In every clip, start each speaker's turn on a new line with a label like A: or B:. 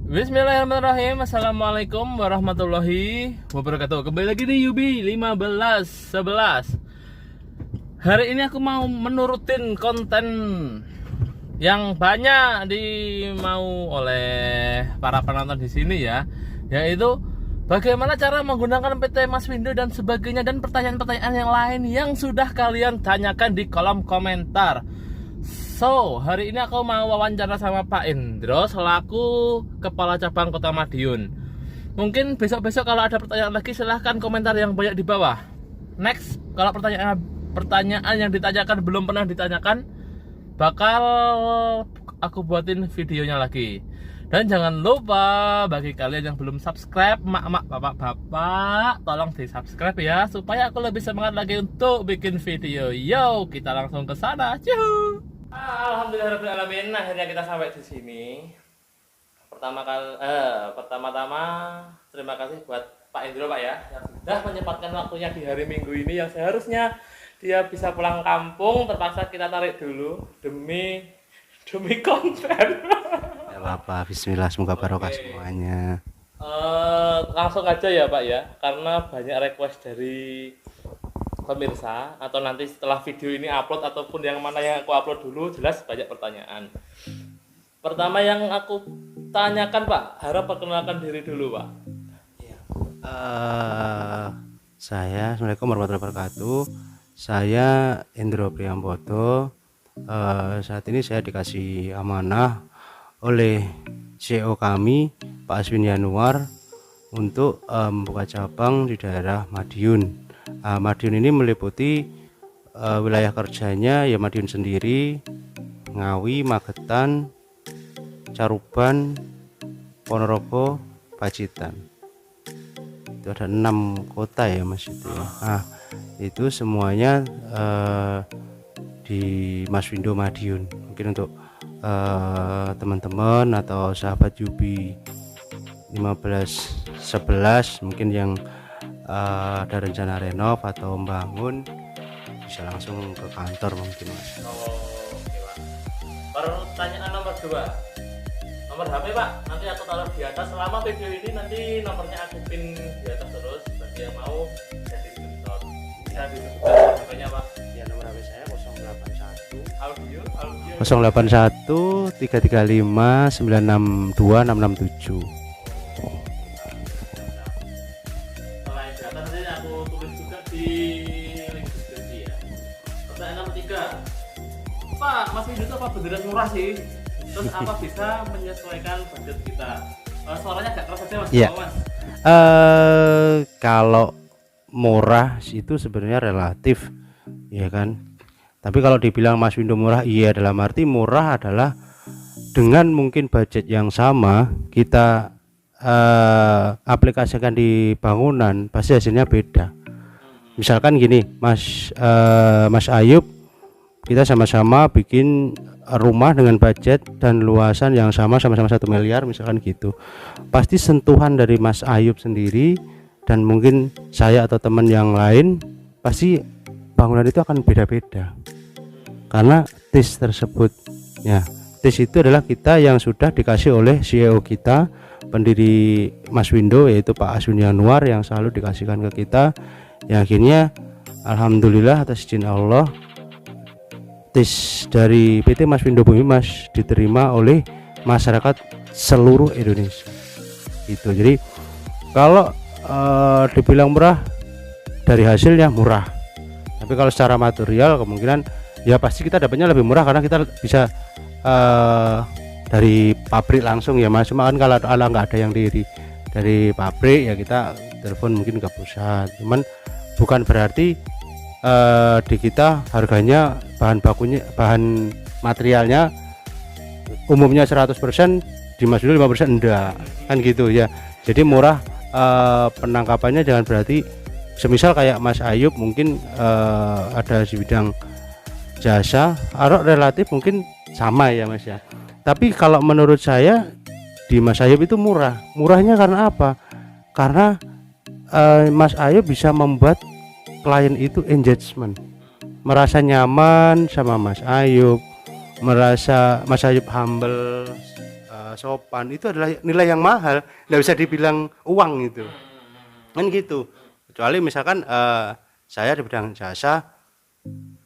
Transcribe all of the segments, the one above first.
A: Bismillahirrahmanirrahim. Assalamualaikum warahmatullahi wabarakatuh. Kembali lagi di Yubi 1511. Hari ini aku mau menurutin konten yang banyak dimau oleh para penonton di sini ya, yaitu bagaimana cara menggunakan PT Maswindo dan sebagainya, dan pertanyaan-pertanyaan yang lain yang sudah kalian tanyakan di kolom komentar. So, hari ini aku mau wawancara sama Pak Indro selaku Kepala Cabang Kota Madiun. Mungkin besok-besok kalau ada pertanyaan lagi silahkan komentar yang banyak di bawah. Next, kalau pertanyaan yang ditanyakan belum pernah ditanyakan, bakal aku buatin videonya lagi. Dan jangan lupa bagi kalian yang belum subscribe, mak-mak, bapak-bapak, tolong di subscribe ya, supaya aku lebih semangat lagi untuk bikin video. Yo, kita langsung ke sana. Ciao. Alhamdulillahirobbilalamin, akhirnya kita sampai di sini. Pertama-tama terima kasih buat Pak Indro, Pak ya, yang sudah menyempatkan waktunya di hari Minggu ini yang seharusnya dia bisa pulang kampung, terpaksa kita tarik dulu demi konten.
B: Ya apa, bismillah, semoga barokah semuanya.
A: Langsung aja ya Pak ya, karena banyak request dari pemirsa, atau nanti setelah video ini upload ataupun yang mana yang aku upload dulu, jelas banyak pertanyaan. Pertama yang aku tanyakan Pak, harap perkenalkan diri dulu Pak.
B: Assalamualaikum warahmatullahi wabarakatuh. Saya Indro Priambodo. Saat ini saya dikasih amanah oleh CEO kami Pak Aswin Yanuar untuk membuka cabang di daerah Madiun. Madiun ini meliputi wilayah kerjanya ya Madiun sendiri, Ngawi, Magetan, Caruban, Ponorogo, Pacitan. Itu ada 6 kota ya Mas itu ya. Itu semuanya di Maswindo Madiun. Mungkin untuk teman-teman atau sahabat Yubi 1511 mungkin yang ada rencana renov atau membangun, bisa langsung ke kantor mungkin Mas.
A: Oke Pak. Pertanyaan nomor 2, nomor HP Pak, nanti aku taruh di atas. Selama video ini nanti nomornya aku pin di atas terus, bagi yang mau jadi screenshot. Bisa disebutkan HP-nya Pak?
B: Ya, nomor HP saya 081
A: Audio
B: 081 335 962 667.
A: selain data nanti aku tulis juga di link deskripsi ya. Pertanyaan nomor 3, Pak, Mas Windu itu apa beneran murah sih? Terus apa bisa menyesuaikan budget kita? Suaranya agak keras aja Mas.
B: Iya.
A: Mas.
B: Kalau murah itu sebenarnya relatif, ya kan. Tapi kalau dibilang Mas Windu murah, iya, dalam arti murah adalah dengan mungkin budget yang sama kita aplikasikan di bangunan, pasti hasilnya beda. Misalkan gini, Mas Ayub, kita sama-sama bikin rumah dengan budget dan luasan yang sama-sama 1 miliar misalkan gitu. Pasti sentuhan dari Mas Ayub sendiri dan mungkin saya atau teman yang lain, pasti bangunan itu akan beda-beda. Karena taste tersebut ya, taste itu adalah kita yang sudah dikasih oleh CEO kita, pendiri Maswindo, yaitu Pak Aswin Yanuar, yang selalu dikasihkan ke kita, yang akhirnya alhamdulillah atas izin Allah tes dari PT Maswindo Bumi Mas diterima oleh masyarakat seluruh Indonesia. Itu jadi kalau dibilang murah, dari hasilnya murah, tapi kalau secara material kemungkinan ya pasti kita dapatnya lebih murah karena kita bisa dari pabrik langsung ya Mas. Cuma kan kalau nggak ada yang dari pabrik ya kita telepon mungkin ke pusat. Cuman bukan berarti di kita harganya bahan materialnya umumnya 100%, di Mas Windu 5% enggak, kan gitu ya. Jadi murah penangkapannya jangan berarti semisal kayak Mas Ayub mungkin ada di bidang jasa, relatif mungkin sama ya Mas ya. Tapi kalau menurut saya di Mas Ayub itu murahnya karena apa? Karena Mas Ayub bisa membuat klien itu engagement, merasa nyaman sama Mas Ayub, merasa Mas Ayub humble, sopan, itu adalah nilai yang mahal, nggak bisa dibilang uang itu kan gitu. Kecuali misalkan saya di bidang jasa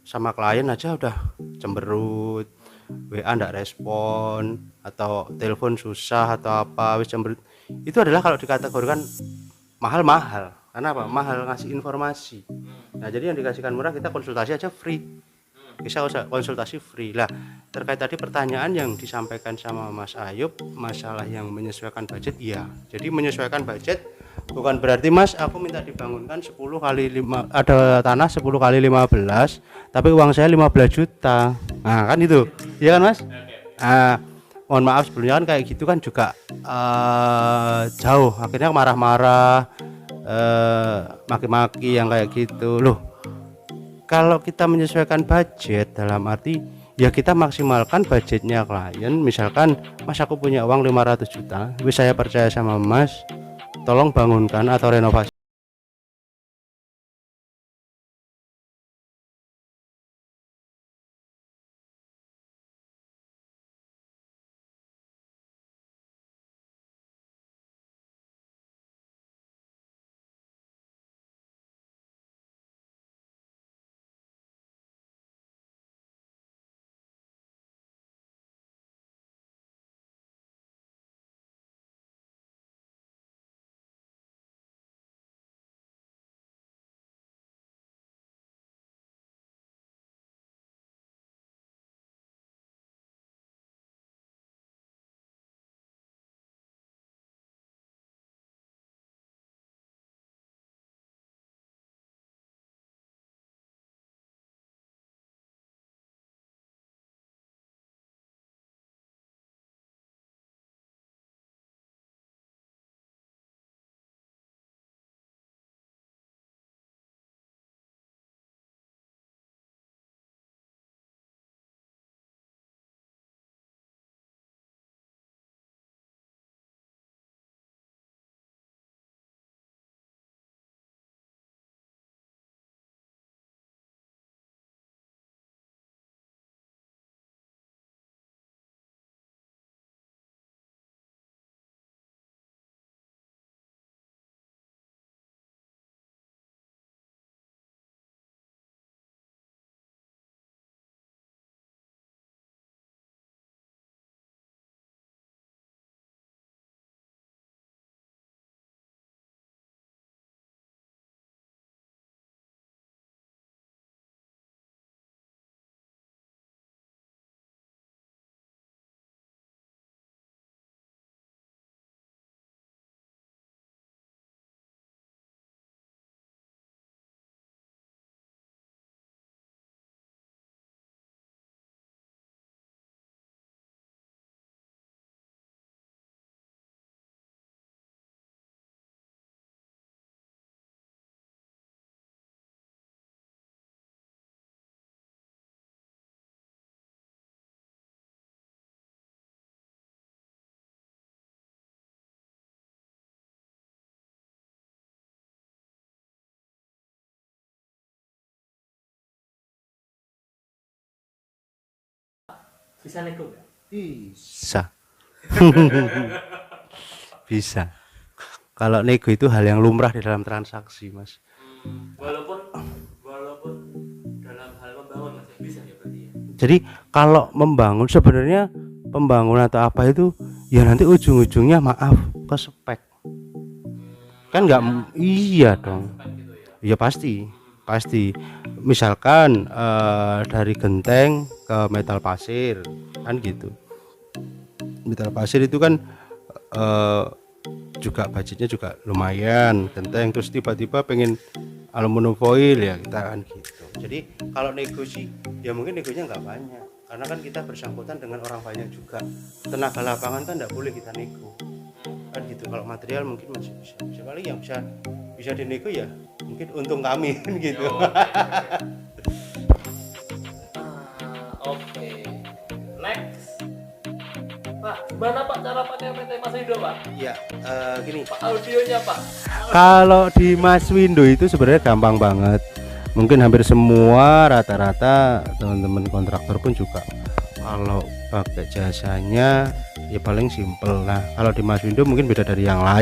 B: sama klien aja udah cemberut, WA ndak respon atau telepon susah atau apa wis cemberut, itu adalah kalau dikategorikan mahal-mahal. Karena apa? Mahal ngasih informasi. Nah jadi yang dikasihkan murah, kita konsultasi aja free, bisa konsultasi free lah. Terkait tadi pertanyaan yang disampaikan sama Mas Ayub, masalah yang menyesuaikan budget, iya. Jadi menyesuaikan budget bukan berarti Mas aku minta dibangunkan 10 kali 5, ada tanah 10 kali 15, tapi uang saya 15 juta. Nah kan itu, iya kan Mas? Mohon maaf sebelumnya kan kayak gitu kan juga jauh, akhirnya marah-marah, maki-maki yang kayak gitu loh. Kalau kita menyesuaikan budget dalam arti ya kita maksimalkan budgetnya klien. Misalkan Mas aku punya uang 500 juta, wis saya percaya sama Mas, tolong bangunkan atau renovasi.
A: Bisa nego nggak?
B: Bisa. Bisa. Kalau nego itu hal yang lumrah di dalam transaksi, Mas.
A: Walaupun dalam hal membangun Mas bisa ya berarti ya.
B: Jadi kalau membangun sebenarnya pembangunan atau apa itu ya nanti ujung-ujungnya maaf ke spek. Kan nggak iya dong. Ya pasti. Misalkan dari genteng ke metal pasir kan gitu. Metal pasir itu kan juga budgetnya juga lumayan, genteng, terus tiba-tiba pengen aluminium foil ya kita kan gitu. Jadi kalau negosi ya mungkin negonya nggak banyak karena kan kita bersangkutan dengan orang banyak juga. Tenaga lapangan kan nggak boleh kita nego kan gitu. Kalau material mungkin masih bisa paling yang bisa dinego ya mungkin untung kami kan gitu.
A: Oke. Next. Pak, gimana Pak cara pakai PT Mas Windo Pak?
B: Ya gini
A: Pak, audionya Pak.
B: kalau di Mas Windo itu sebenarnya gampang banget. Mungkin hampir semua rata-rata teman-teman kontraktor pun juga kalau pakai jasanya ya paling simple. Nah kalau di Mas Windo mungkin beda dari yang lain.